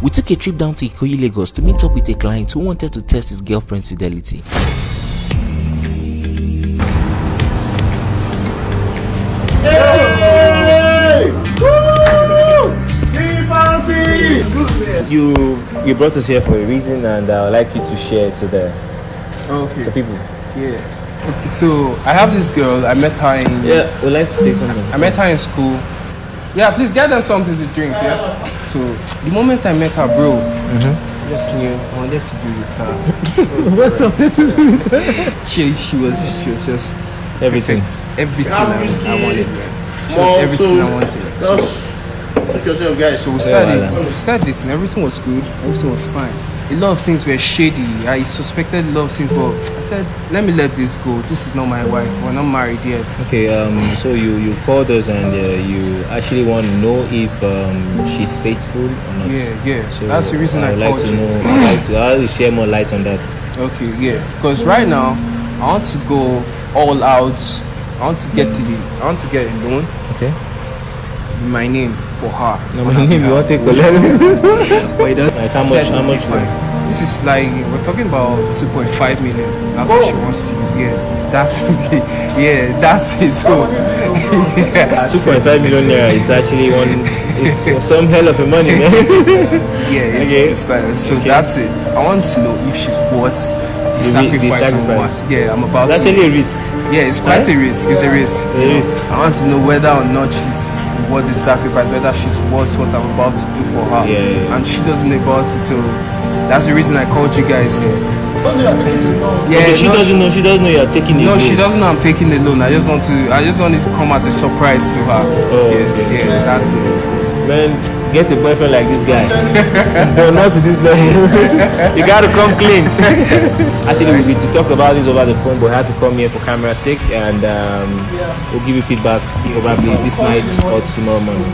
We took a trip down to Ikoyi, Lagos to meet up with a client who wanted to test his girlfriend's fidelity. You brought us here for a reason, and I would like you to share it to people. Yeah. Okay, so I have this girl. I met her in. Yeah, we'd like to take something. I met her in school. Yeah, please get them something to drink. Yeah. So the moment I met her, bro, just knew I wanted to be with her. What's something to do with her? She was just Everything. perfect. Everything I wanted. Man. She was everything I wanted. So we started dating. Everything was good. Everything was fine. A lot of things were shady. I suspected a lot of things, but I said, let me let this go. This is not my wife. We're not married yet. Okay, so you called us and you actually want to know if she's faithful or not. Yeah. So that's the reason I called you. I'd like to share more light on that. Okay, yeah. Because right now, I want to go all out. I want to get a loan. Okay. My name for her. No, my name you want to collect? But like how much? This is like we're talking about 2.5 million. That's what she wants to use. Yeah, that's it. Yeah, that's it. So, yeah, 2.5 million naira. It's actually it's some hell of a money, man. Yeah, it's fine. So that's it. I want to know if she's worth the sacrifice and what. Yeah, I'm about that's to. That's really a risk. Yeah, it's quite a risk. It's a risk. I want to know whether or not she's worth the sacrifice, whether she's worth what I'm about to do for her. Yeah. And she doesn't know about it, so that's the reason I called you guys here. Yeah, okay, she doesn't know you're taking the loan. No, she doesn't know I'm taking the loan. I just want it to come as a surprise to her. Oh, yes, okay. Yeah, that's it. Man, get a boyfriend like this guy. But not to this level. You gotta come clean. Actually, we talked about this over the phone, but I had to come here for camera's sake, and we'll give you feedback probably this night or tomorrow morning.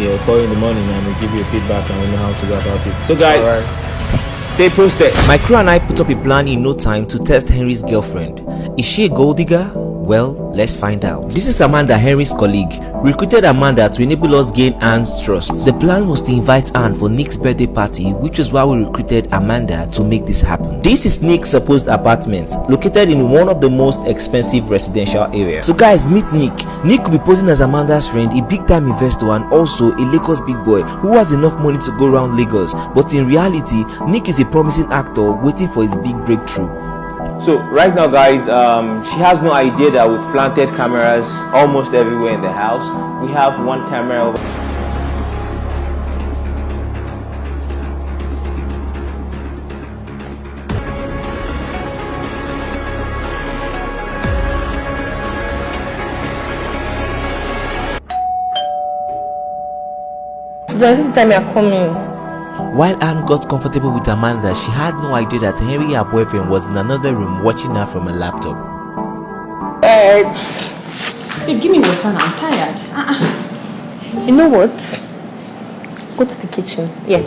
Yeah, call in the morning and we'll give you feedback and we'll know how to go about it. So guys, stay posted. My crew and I put up a plan in no time to test Henry's girlfriend. Is she a gold digger? Well, let's find out. This is Amanda, Henry's colleague. We recruited Amanda to enable us gain Anne's trust. The plan was to invite Anne for Nick's birthday party, which is why we recruited Amanda to make this happen. This is Nick's supposed apartment, located in one of the most expensive residential areas. So guys, meet Nick. Nick will be posing as Amanda's friend, a big time investor and also a Lagos big boy who has enough money to go around Lagos. But in reality, Nick is a promising actor waiting for his big breakthrough. So right now guys, she has no idea that we've planted cameras almost everywhere in the house. We have one camera over. So the time you're coming. While Anne got comfortable with Amanda, she had no idea that Henry, her boyfriend, was in another room watching her from a laptop. Babe, give me water now. I'm tired. You know what? Go to the kitchen. Yeah.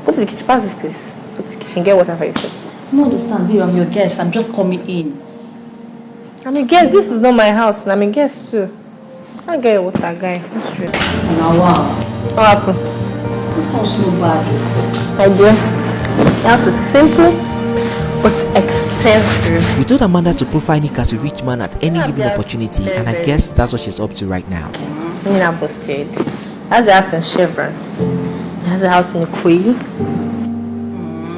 Go to the kitchen. Pass this place. Go to the kitchen. Get water for yourself. I don't understand, babe. I'm your guest. I'm just coming in. I'm a guest. This is not my house. And I'm a guest too. I can't get your water, guy. That's true. Now, wow. What happened? This sounds so bad. My dear, the house is simple but expensive. We told Amanda to profile Nick as a rich man at any given opportunity, and I guess that's what she's up to right now. I'm not busted. That's the house in Chevron. That's the house in Ikoyi.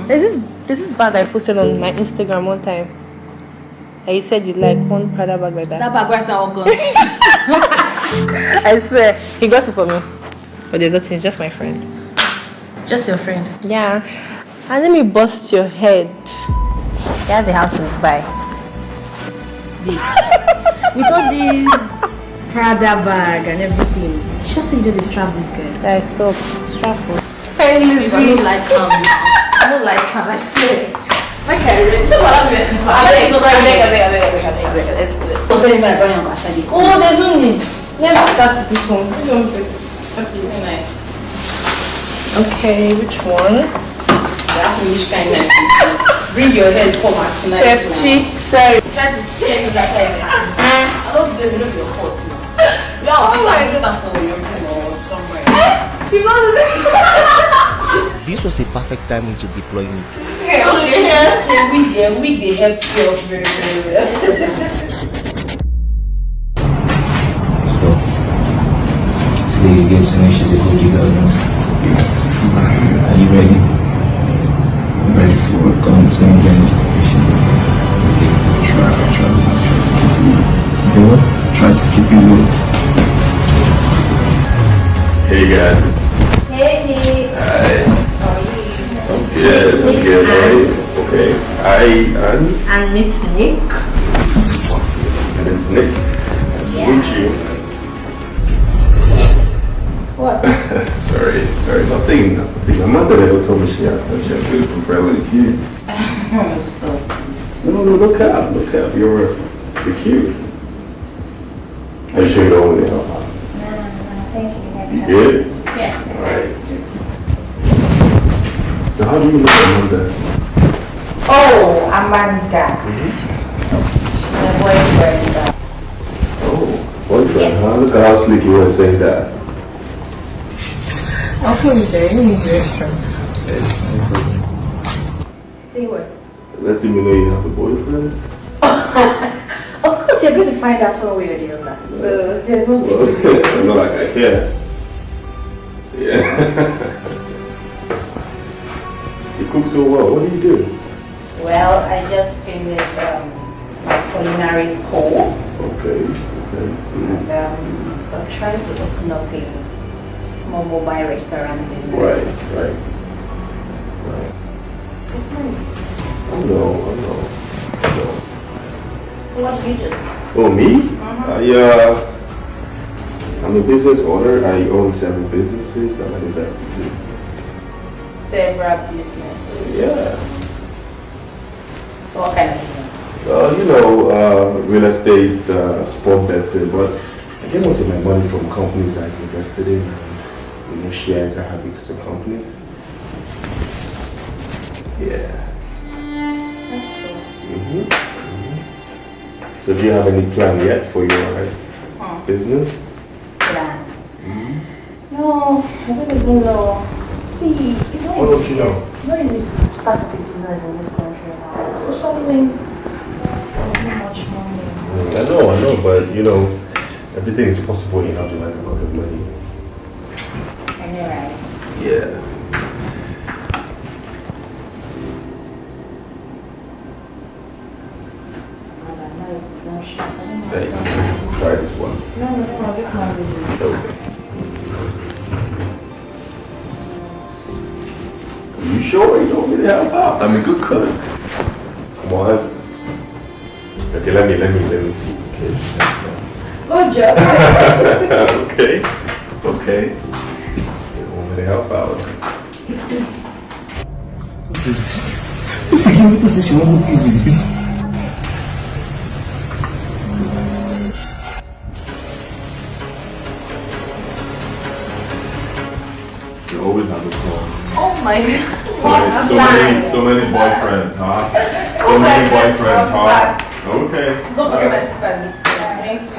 There's this bag I posted on my Instagram one time. And you said you'd like one Prada bag like that. That bag was all gone. I swear, he got it for me. But there's nothing, it's just my friend. Just your friend? Yeah. And let me bust your head. He has a house in Dubai. With all this Prada bag and everything, just so you don't distract this guy. Yeah, stop. Strapful. I don't like him. I don't like him, I swear. Why can't I rest? I beg. Let's do it. Oh, there's no need. Let's start with this one. Okay, which one? That's which kind of bring your head, come and snap. Chef Chi, sorry. Try to get me that side. I don't know your fault now. Yeah, I'll get that for your friend or somewhere. Because this was a perfect time into deploying it. We they help girls very, very well. Today you get to know she's a good girl. Are you ready? I'm ready for what comes when you get this situation. Try to keep it. Is it what? Try to keep it low. Hey guys. Hey, Nick. Hi. How are you? I'm good. I'm good. How are you? Okay. Hi, Anne. And meet Nick. My name's Nick. Nice to meet you. What? Sorry. Nothing. My mother never told me she had such a beautiful friend like you. Stop. No, look out. You're cute. Are you sure you don't want me to help out? No, thank you. You good? Yeah. Alright. So how do you know Amanda? Oh, Amanda. She's my boyfriend. Oh, boyfriend, Yes. huh? Look at how slick you were saying that. I'll put you there. You need the restaurant. Say what? Letting me know you have a boyfriend? Of course, you're going to find out one way or the other. So there's no big Well, deal. I'm not like I care. Yeah. You cook so well. What do you do? Well, I just finished my culinary school, Okay. and I'm trying to open up a small mobile restaurant business. Right. It's nice. I know. So what do you do? Oh, me? I'm a business owner. I own several businesses. I'm an investor too. Several businesses. Yeah. So what kind of business? Real estate, sport betting, but I get most of my money from companies I've invested in and shares I have because of companies. Yeah. That's cool. So do you have any plan yet for your business? Plan? No, I don't even know. See, it's not What don't you know? It's not easy to start up a business in this country now, especially when there's not much money. I know, but everything is possible when you have the right amount of money. I know, right? Yeah. Hey, try this one. No, this one really. Okay. Are you sure you don't want me to help out? I'm a good cook. Come on. Okay, let me see. Good job. Okay. You don't want me to help out. You always have a call. Oh my God. So many boyfriends, huh? So many boyfriends, huh? Okay. Don't forget my sister. Thank you.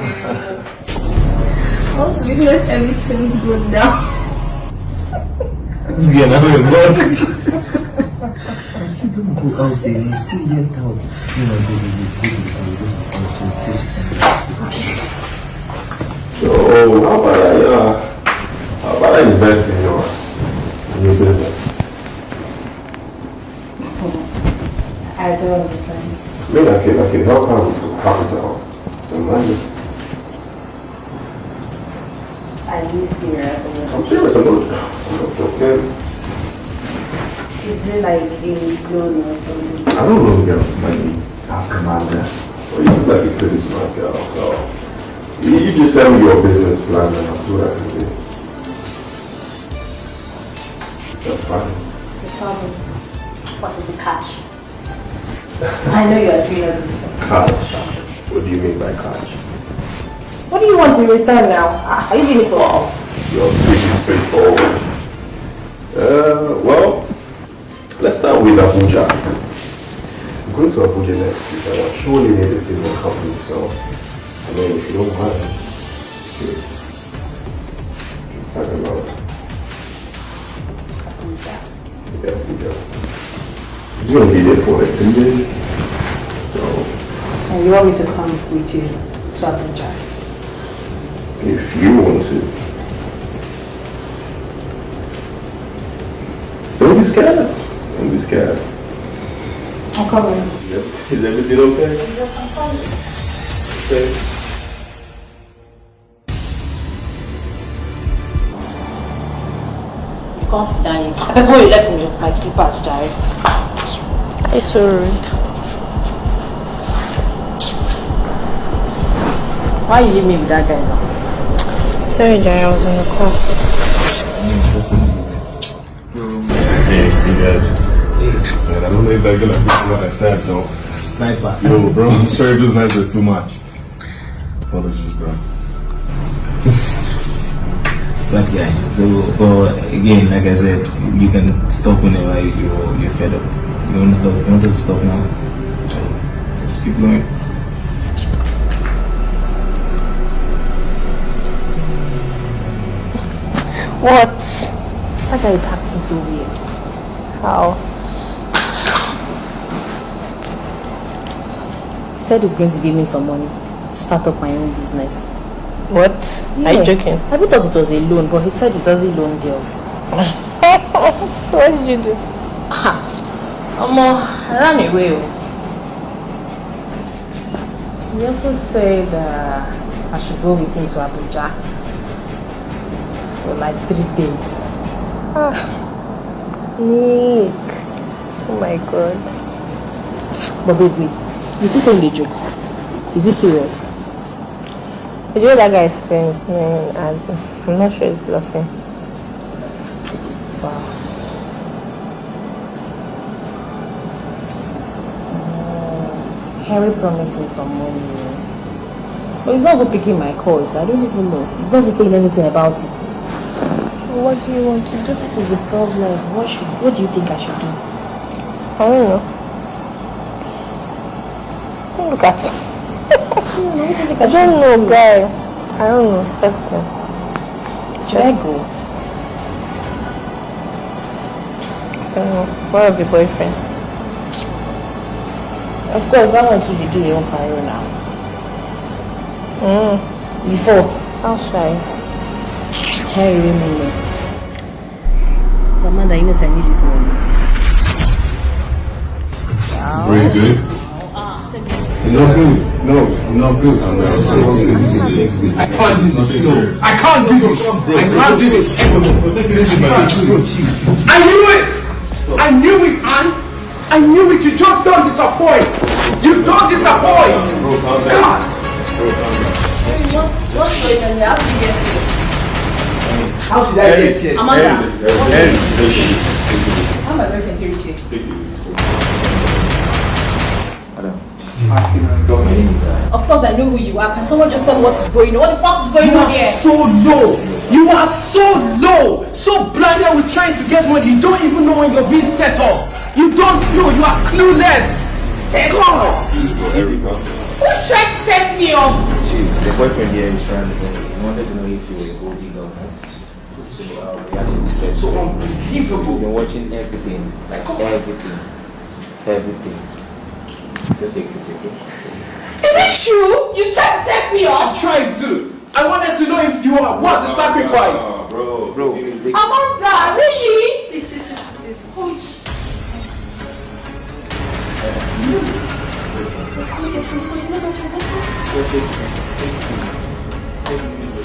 I want to witness everything go down. This girl, I'm going to Still don't go out there, you still went out. So how about I invest in your business? I don't understand. Maybe I can help out with some capital, some money. Are you serious? I'm serious, I'm not joking. Is it like a loan or something? I don't know girls money. Ask Amanda. Well, you seem like a pretty smart girl, so you just send me your business plan and I'll do what I can do. That's fine. So tell me, what is the catch? I know you are doing all this stuff. Catch? What do you mean by catch? What do you want in return now? Are you doing this for all? You're pretty straightforward. Well, let's start with Abuja. I'm going to Abuja next week and I surely need a business company, so I mean, if you don't mind, I don't know. He's gonna be there for like 3 days. So And you want me to come with you to Abuja? if you want to. Don't be scared. Don't be scared. I'm coming. Yep. Is everything okay? Yes, I'm fine. Okay. Come sit down. I beg when you left me my slippers, Jerry. I so rude. Why you leave me with that guy now? Sorry, Jerry, I was on the call. Hey, see guys. Man, I don't know if they're gonna listen what I said, though. Sniper. Yo, bro, I'm sorry if those nights were too much. Apologies, bro. That guy. So, but again, like I said, you can stop whenever you're fed up. You want to stop? You want us to stop now? Let's keep going. What? That guy is acting so weird. How? He said he's going to give me some money to start up my own business. What? Are you joking? I thought it was a loan, but he said he doesn't loan girls. What did you do? I ran away. He also said I should go with him to Abuja for like 3 days. Nick. Oh my god. But wait. Is he saying a joke? Is he serious? You know that guy's friends, man, and I'm not sure he's bluffing. Wow. Harry promised me some money. But he's not even picking my calls. I don't even know. He's not even saying anything about it. So what do you want to do? That is the problem. What do you think I should do? I don't know. Don't look at him. I don't know, guy. I don't know. First thing. Should I go? I don't know. What of your boyfriend? Of course, that one too, they do their own career now. Before, How shy? Harry Raymond. Amanda, you know I need this money. Very good. I'm not good. No, I'm not good. I can't do this. No, I can't do this. I can't do this anymore. I knew it. I knew it, Anne. I knew it. You just don't disappoint. You don't disappoint. God. What's going on here? How did you get here? How did I get here? Amanda, how my boyfriend to reach here? Asking her. My name is Of course, I know who you are. Can someone just tell me what's going on? What the fuck is going You on are here? so low. You are so low. So blinded with trying to get money. You don't even know when you're being set up. You don't know. You are clueless. God. Who's trying to set me up? the boyfriend here is trying to he wanted to know if you were a gold digger or not. So we actually said So we've unbelievable. been watching everything, like everything. Just take this, okay? Is it true? You tried to set me I up? tried to. I wanted to know if you are what the sacrifice. Bro. Amanda, really?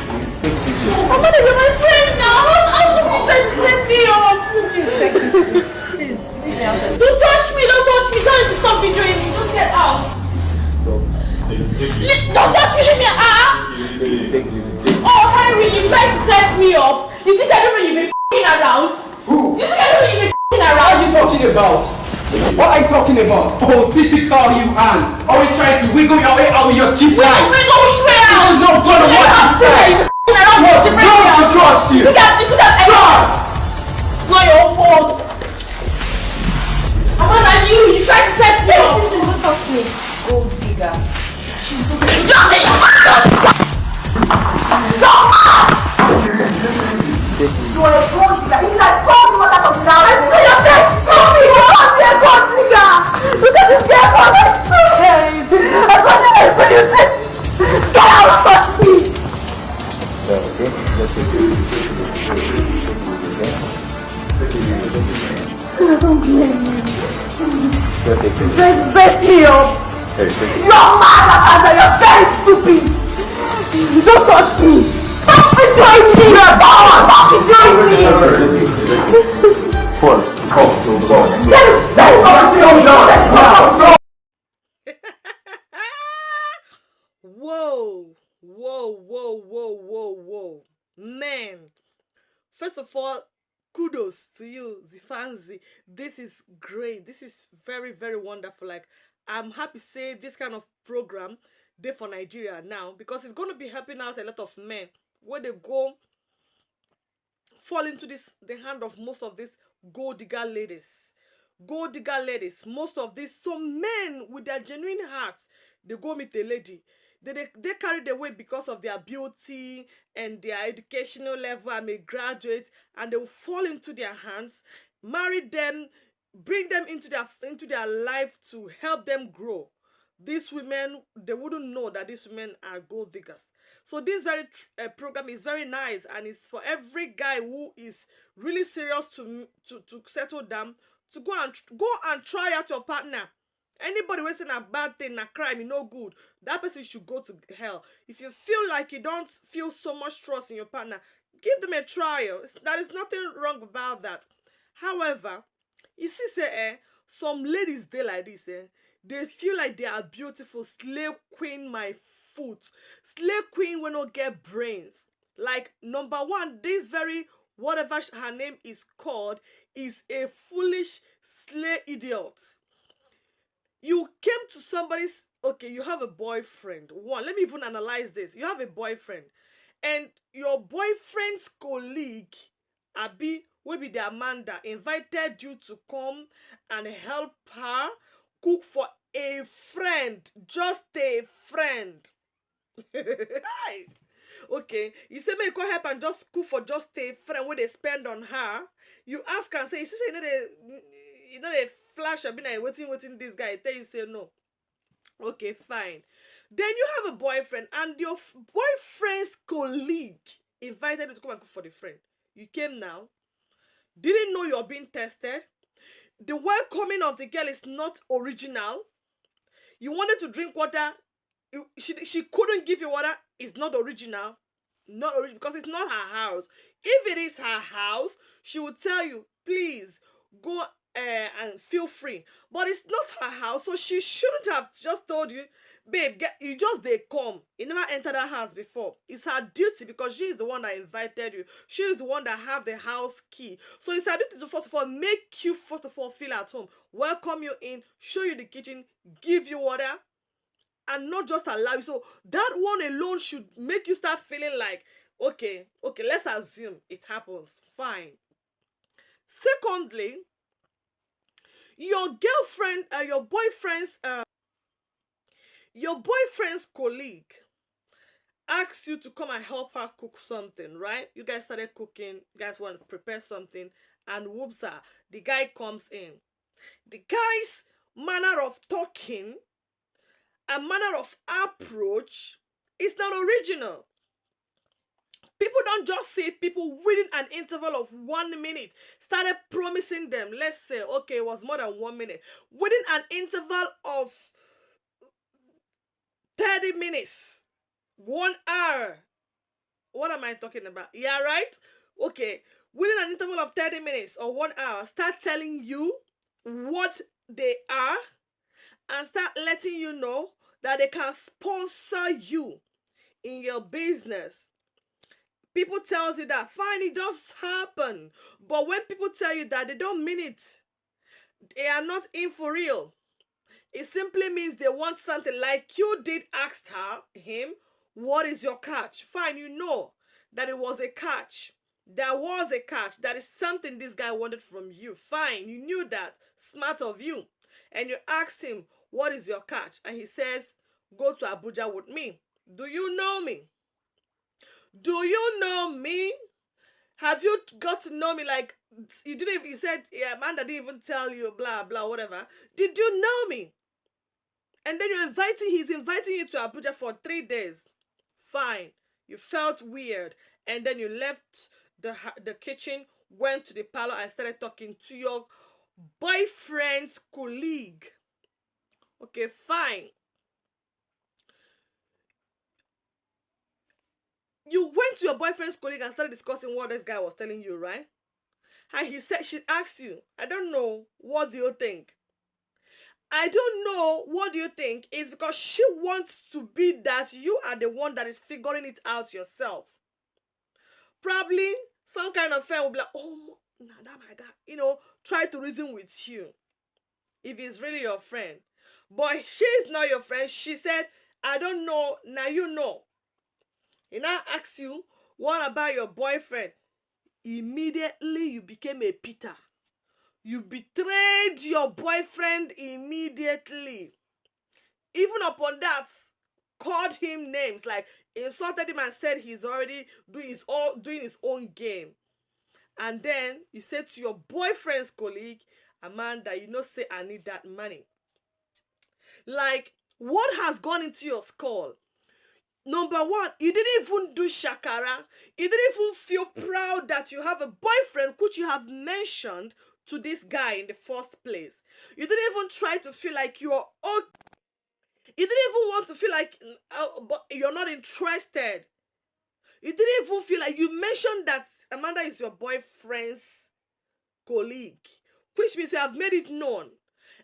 Amanda, you're my friend now. How come you trying to set me up? Please. Don't touch me. Tell him to stop videoing me. Just get out. Stop. Don't touch me. Leave me. Oh, Harry, you tried to set me up. You think I don't know you've been f***ing around? Who? You think I don't know you've been f***ing What around? are you talking about? What are you talking about? Oh, typical you, Anne. Always trying to wiggle your way out with your cheap lies. Wiggle which way out? This is not gonna work this time. Trust, don't trust you. You got it's not your own fault. Amanda, you tried to set me up. Don't talk to me. Gold digger. You are a gold digger. He's like gold digger. I swear your face. Don't blame me. Don't take it. Just bet me up. Hey, take it. You're mad and you're very stupid. Don't touch me. Stop betraying me. Stop betraying me. Go. Whoa. Man. First of all, kudos to you, Zifanzi. This is great. This is very, very wonderful. Like, I'm happy to say this kind of program there for Nigeria now, because it's going to be helping out a lot of men where they go fall into the hand of most of these gold digger ladies. Most of these, some men with their genuine hearts, they go meet a lady. They carry the weight because of their beauty and their educational level. I'm a graduate, and they will fall into their hands, marry them, bring them into their life to help them grow. These women, they wouldn't know that these women are gold diggers. So this very program is very nice, and it's for every guy who is really serious to settle down, to go and try out your partner. Anybody wasting a bad thing, a crime, no good, that person should go to hell. If you feel like you don't feel so much trust in your partner, give them a trial. There is nothing wrong about that. However, you see, some ladies, they like this, they feel like they are beautiful. Slave queen, my foot. Slave queen will not get brains. Like, number one, this very, whatever her name is called, is a foolish slave idiot. You came to somebody's, okay, you have a boyfriend. One, let me even analyze this. You have a boyfriend, and your boyfriend's colleague, Abi, will be the Amanda, invited you to come and help her cook for a friend, just a friend. Okay, you say me come help and just cook for just a friend where they spend on her. You ask and say, you know the flash I've been like waiting this guy. Tell you say no. Okay, fine. Then you have a boyfriend, and your boyfriend's colleague invited you to come and cook for the friend. You came now. Didn't know you're being tested. The welcoming of the girl is not original. You wanted to drink water. She couldn't give you water. It's not original. Not original because it's not her house. If it is her house, she would tell you, please go and feel free. But it's not her house, so she shouldn't have just told you, babe, you just they come. You never entered that house before. It's her duty because she is the one that invited you. She is the one that have the house key. So it's her duty to first of all make you first of all feel at home, welcome you in, show you the kitchen, give you water, and not just allow you. So that one alone should make you start feeling like, okay, let's assume it happens. Fine. Secondly, your girlfriend, your boyfriend's colleague asked you to come and help her cook something, right? You guys started cooking, you guys want to prepare something, and whoops, the guy comes in. The guy's manner of talking and manner of approach is not original. People don't just see people within an interval of 1 minute started promising them, let's say, okay, it was more than 1 minute. Within an interval of 30 minutes, 1 hour. What am I talking about? Yeah, right? Okay. Within an interval of 30 minutes or 1 hour, start telling you what they are and start letting you know that they can sponsor you in your business. People tells you that, fine, it does happen. But when people tell you that, they don't mean it. They are not in for real. It simply means they want something, like you did ask him, what is your catch? Fine, you know that it was a catch. There was a catch. That is something this guy wanted from you. Fine, you knew that. Smart of you. And you asked him, what is your catch? And he says, go to Abuja with me. Do you know me? Do you know me? Have you got to know me? Like, you didn't even, he said, yeah, Amanda didn't even tell you, blah, blah, whatever. Did you know me? And then he's inviting you to Abuja for 3 days. Fine. You felt weird. And then you left the kitchen, went to the parlor and started talking to your boyfriend's colleague. Okay, fine. You went to your boyfriend's colleague and started discussing what this guy was telling you, right? And she asked you, I don't know, what do you think? I don't know, what do you think? It's because she wants to be that you are the one that is figuring it out yourself. Probably some kind of friend will be like, oh, nah, that my guy, you know, try to reason with you. If he's really your friend. But she's not your friend. She said, I don't know, now you know. He now asks you, what about your boyfriend? Immediately you became a Peter. You betrayed your boyfriend immediately. Even upon that, called him names, like insulted him and said he's already doing his own game. And then you said to your boyfriend's colleague, Amanda, you know, say I need that money. Like, what has gone into your skull? Number one, you didn't even do shakara. You didn't even feel proud that you have a boyfriend, which you have mentioned to this guy in the first place. You didn't even try to feel like you're okay. You didn't even want to feel like but you're not interested. You didn't even feel like you mentioned that Amanda is your boyfriend's colleague, which means you have made it known.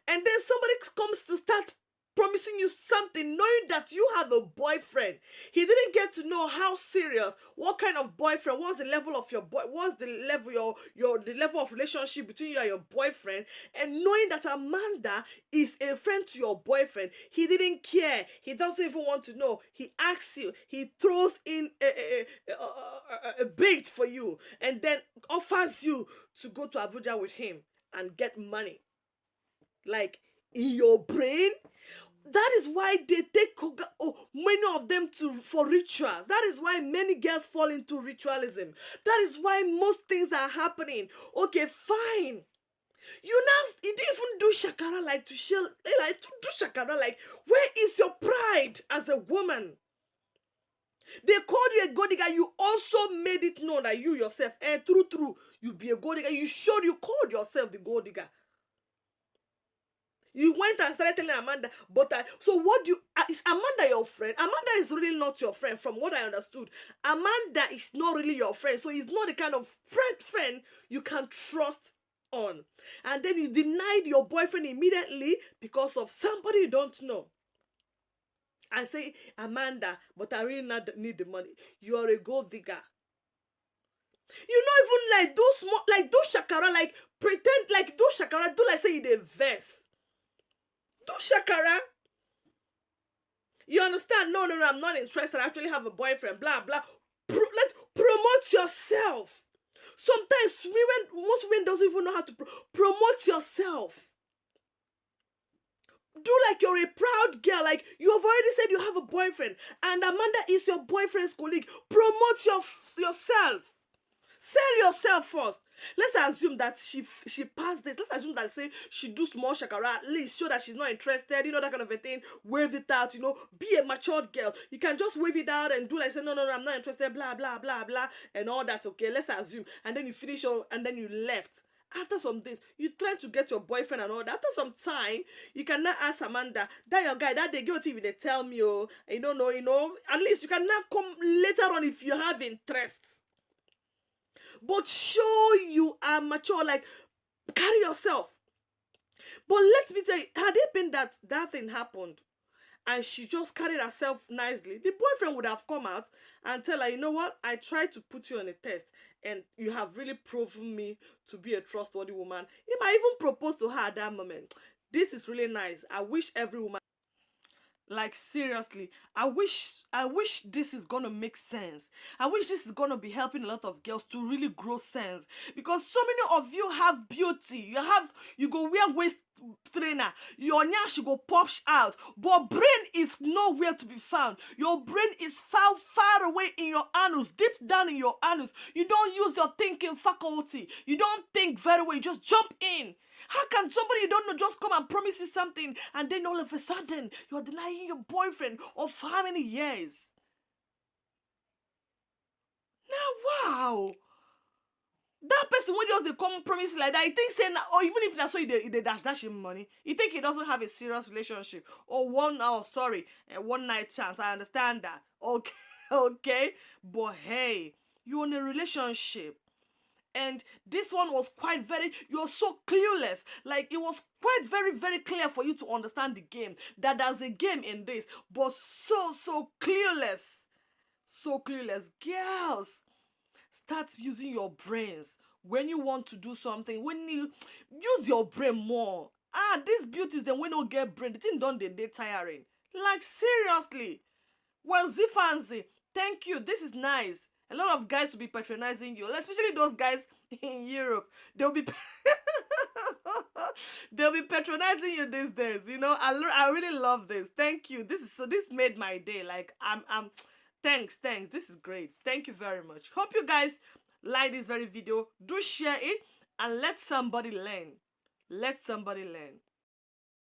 And then somebody comes to start promising you something, knowing that you have a boyfriend. He didn't get to know how serious, what kind of boyfriend, what's the level of your boy, what's the level the level of relationship between you and your boyfriend. And knowing that Amanda is a friend to your boyfriend, he didn't care. He doesn't even want to know. He asks you, he throws in a bait for you, and then offers you to go to Abuja with him and get money. Like, in your brain, that is why they take many of them for rituals. That is why many girls fall into ritualism. That is why most things are happening. Okay, fine. You didn't even do shakara like to do shakara like, where is your pride as a woman? They called you a gold digger. You also made it known that you yourself, true, you be a gold digger. You called yourself the gold digger. You went and started telling Amanda, but so what do you, is Amanda your friend? Amanda is really not your friend from what I understood. Amanda is not really your friend, so he's not the kind of friend you can trust on. And then you denied your boyfriend immediately because of somebody you don't know. I say, Amanda, but I really not need the money. You are a gold digger. You not even like do small, like do shakara, like pretend, like do shakara, do like say you a verse. Do shakara. You understand? No, I'm not interested. I actually have a boyfriend. Blah, blah. Promote yourself. Sometimes most women doesn't even know how to promote yourself. Do like you're a proud girl. Like, you have already said you have a boyfriend. And Amanda is your boyfriend's colleague. Promote yourself. Sell yourself first. Let's assume that she passed this. Let's assume that, say, she do small shakara, at least show that she's not interested, you know, that kind of a thing. Wave it out, you know, be a matured girl. You can just wave it out and do like, say, no, I'm not interested, blah, blah, blah, blah, and all that, okay? Let's assume. And then you finish, and then you left. After some days, you try to get your boyfriend and all that. After some time, you can now ask Amanda, that your guy, that they go to TV, they tell me, oh, I don't know, you know, at least you can now come later on if you have interest. But show you are mature, like, carry yourself. But let me tell you, had it been that thing happened and she just carried herself nicely, the boyfriend would have come out and tell her, you know what, I tried to put you on a test and you have really proven me to be a trustworthy woman. He might even propose to her at that moment. This is really nice. I wish every woman, like, seriously, I wish this is gonna make sense. I wish this is gonna be helping a lot of girls to really grow sense, because so many of you have beauty. You go wear waist trainer, your nyash go pop out, but brain is nowhere to be found. Your brain is far away in your anus, deep down in your anus. You don't use your thinking faculty. You don't think very well. You just jump in. How can somebody you don't know just come and promise you something and then all of a sudden you're denying your boyfriend of how many years? Now, wow. That person when just they come promise like that, he think say, or even if that's so they dash him money, he think he doesn't have a serious relationship or one night chance. I understand that. Okay, okay, but hey, you're in a relationship. And this one was you're so clueless. Like, it was quite very clear for you to understand the game. That there's a game in this. But so clueless. So clueless. Girls, start using your brains. When you want to do something, when you use your brain more. These beauties, then we don't get brain. The thing done, they tiring. Like, seriously. Well, Zifanzi, thank you. This is nice. A lot of guys will be patronizing you, especially those guys in Europe. They'll be patronizing you these days. You know, I really love this. Thank you. This made my day. Like, thanks. This is great. Thank you very much. Hope you guys like this very video. Do share it and let somebody learn. Let somebody learn.